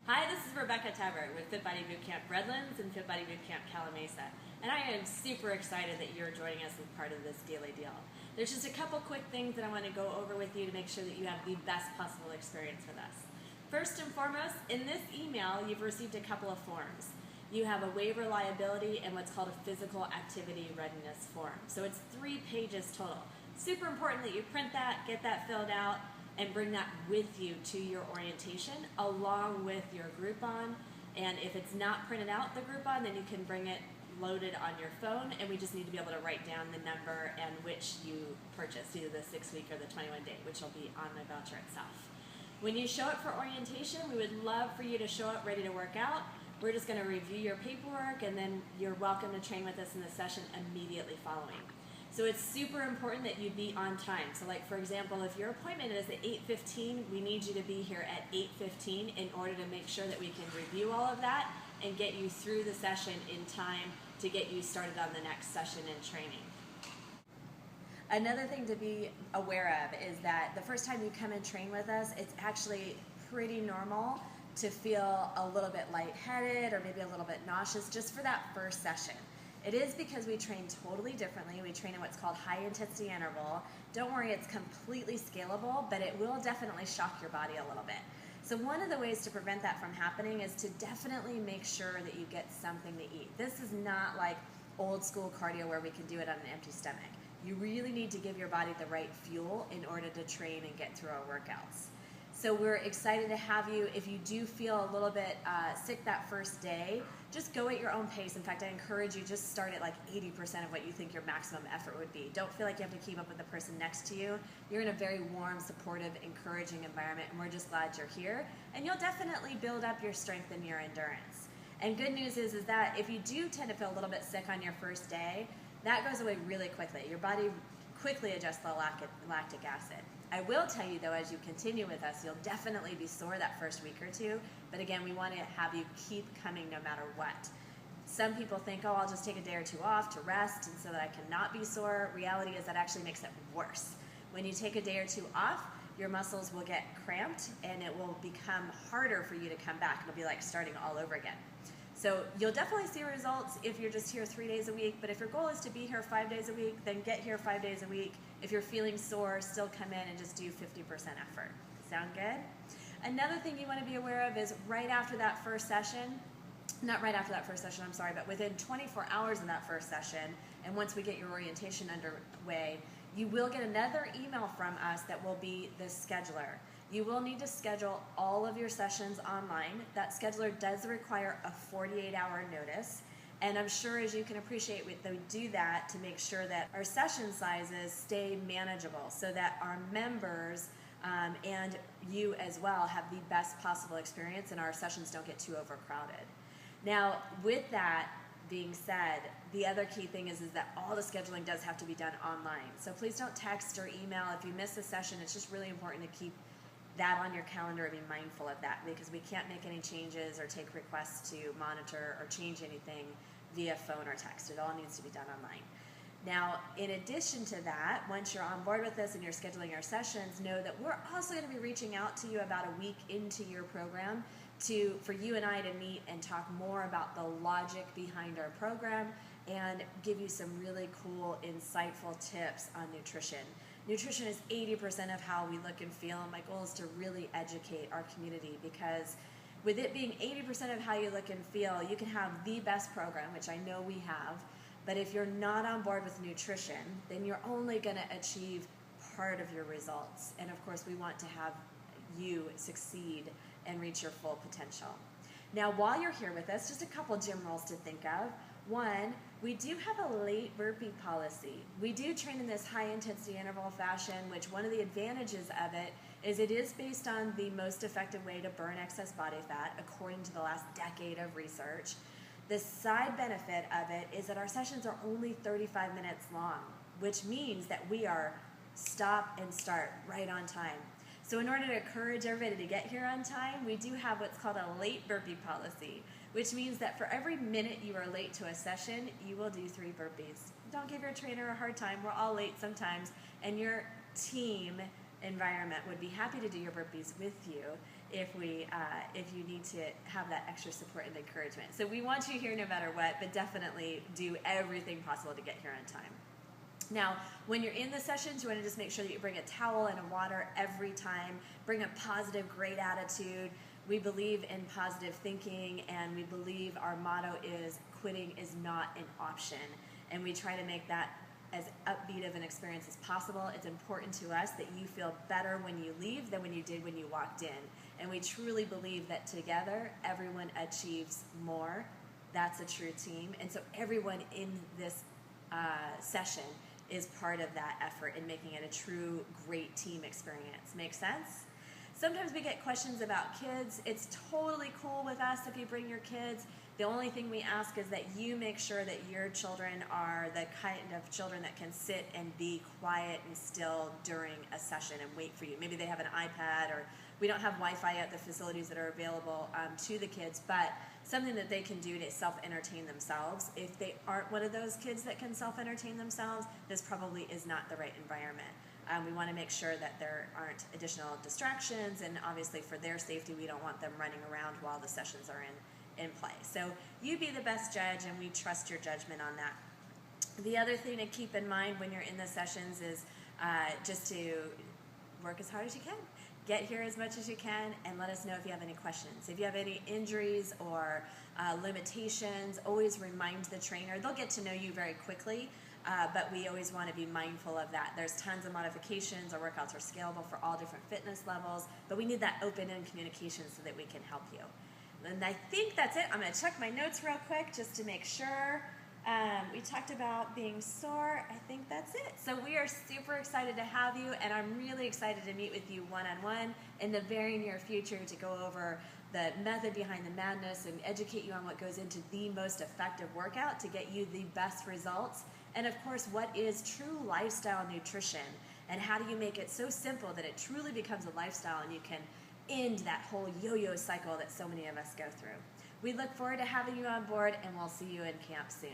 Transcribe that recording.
Hi, this is Rebecca Tabbert with Fit Body Bootcamp Redlands and Fit Body Bootcamp Calamasa, and I am super excited that you're joining us as part of this daily deal. There's just a couple quick things that I want to go over with you to make sure that you have the best possible experience with us. First and foremost, in this email, you've received a couple of forms. You have a waiver liability and what's called a physical activity readiness form. So it's 3 pages total. Super important that you print that, get that filled out, and bring that with you to your orientation along with your Groupon. And if it's not printed out, the Groupon, then you can bring it loaded on your phone, and we just need to be able to write down the number and which you purchased, either the 6-week or the 21-day, which will be on the voucher itself. When you show up for orientation, we would love for you to show up ready to work out. We're just going to review your paperwork, and then you're welcome to train with us in the session immediately following. So it's super important that you be on time. So like, for example, if your appointment is at 8:15, we need you to be here at 8:15 in order to make sure that we can review all of that and get you through the session in time to get you started on the next session and training. Another thing to be aware of is that the first time you come and train with us, it's actually pretty normal to feel a little bit lightheaded or maybe a little bit nauseous just for that first session. It is because we train totally differently. We train in what's called high intensity interval. Don't worry, it's completely scalable, but it will definitely shock your body a little bit. So one of the ways to prevent that from happening is to definitely make sure that you get something to eat. This is not like old school cardio where we can do it on an empty stomach. You really need to give your body the right fuel in order to train and get through our workouts. So we're excited to have you. If you do feel a little bit sick that first day, just go at your own pace. In fact, I encourage you just start at like 80% of what you think your maximum effort would be. Don't feel like you have to keep up with the person next to you. You're in a very warm, supportive, encouraging environment, and we're just glad you're here. And you'll definitely build up your strength and your endurance. And good news is that if you do tend to feel a little bit sick on your first day, that goes away really quickly. Your body quickly adjusts the lactic acid. I will tell you though, as you continue with us, you'll definitely be sore that first week or two, but again, we want to have you keep coming no matter what. Some people think, oh, I'll just take a day or two off to rest and so that I cannot be sore. Reality is that actually makes it worse. When you take a day or two off, your muscles will get cramped and it will become harder for you to come back. It'll be like starting all over again. So you'll definitely see results if you're just here 3 days a week, but if your goal is to be here 5 days a week, then get here 5 days a week. If you're feeling sore, still come in and just do 50% effort. Sound good? Another thing you want to be aware of is right after that first session, not right after that first session, I'm sorry, but within 24 hours of that first session, and once we get your orientation underway, you will get another email from us that will be the scheduler. You will need to schedule all of your sessions online. That scheduler does require a 48-hour notice. And I'm sure, as you can appreciate, we do that to make sure that our session sizes stay manageable so that our members and you as well have the best possible experience and our sessions don't get too overcrowded. Now, with that being said, the other key thing is that all the scheduling does have to be done online. So please don't text or email. If you miss a session, it's just really important to keep that on your calendar and be mindful of that, because we can't make any changes or take requests to monitor or change anything via phone or text. It all needs to be done online. Now, in addition to that, once you're on board with this and you're scheduling your sessions, know that we're also going to be reaching out to you about a week into your program for you and I to meet and talk more about the logic behind our program and give you some really cool, insightful tips on nutrition. Nutrition is 80% of how we look and feel, and my goal is to really educate our community, because with it being 80% of how you look and feel, you can have the best program, which I know we have, but if you're not on board with nutrition, then you're only going to achieve part of your results. And of course, we want to have you succeed and reach your full potential. Now, while you're here with us, just a couple gym rules to think of. One, we do have a late burpee policy. We do train in this high intensity interval fashion, which one of the advantages of it is based on the most effective way to burn excess body fat, according to the last decade of research. The side benefit of it is that our sessions are only 35 minutes long, which means that we are stop and start right on time. So in order to encourage everybody to get here on time, we do have what's called a late burpee policy, which means that for every minute you are late to a session, you will do 3 burpees. Don't give your trainer a hard time. We're all late sometimes, and your team environment would be happy to do your burpees with you if you need to have that extra support and encouragement. So we want you here no matter what, but definitely do everything possible to get here on time. Now, when you're in the sessions, you want to just make sure that you bring a towel and a water every time. Bring a positive, great attitude. We believe in positive thinking, and we believe our motto is quitting is not an option. And we try to make that as upbeat of an experience as possible. It's important to us that you feel better when you leave than when you did when you walked in. And we truly believe that together, everyone achieves more. That's a true team. And so everyone in this session is part of that effort in making it a true great team experience. Make sense? Sometimes we get questions about kids. It's totally cool with us if you bring your kids. The only thing we ask is that you make sure that your children are the kind of children that can sit and be quiet and still during a session and wait for you. Maybe they have an iPad, or we don't have Wi-Fi at the facilities that are available to the kids, but something that they can do to self-entertain themselves. If they aren't one of those kids that can self-entertain themselves, this probably is not the right environment. We want to make sure that there aren't additional distractions, and obviously for their safety, we don't want them running around while the sessions are in play. So you be the best judge, and we trust your judgment on that. The other thing to keep in mind when you're in the sessions is just to work as hard as you can. Get here as much as you can, and let us know if you have any questions. If you have any injuries or limitations, always remind the trainer. They'll get to know you very quickly, but we always want to be mindful of that. There's tons of modifications. Our workouts are scalable for all different fitness levels, but we need that open-end communication so that we can help you. And I think that's it. I'm going to check my notes real quick just to make sure. We talked about being sore. I think that's it. So we are super excited to have you, and I'm really excited to meet with you one-on-one in the very near future to go over the method behind the madness and educate you on what goes into the most effective workout to get you the best results. And of course, what is true lifestyle nutrition, and how do you make it so simple that it truly becomes a lifestyle and you can end that whole yo-yo cycle that so many of us go through. We look forward to having you on board, and we'll see you in camp soon.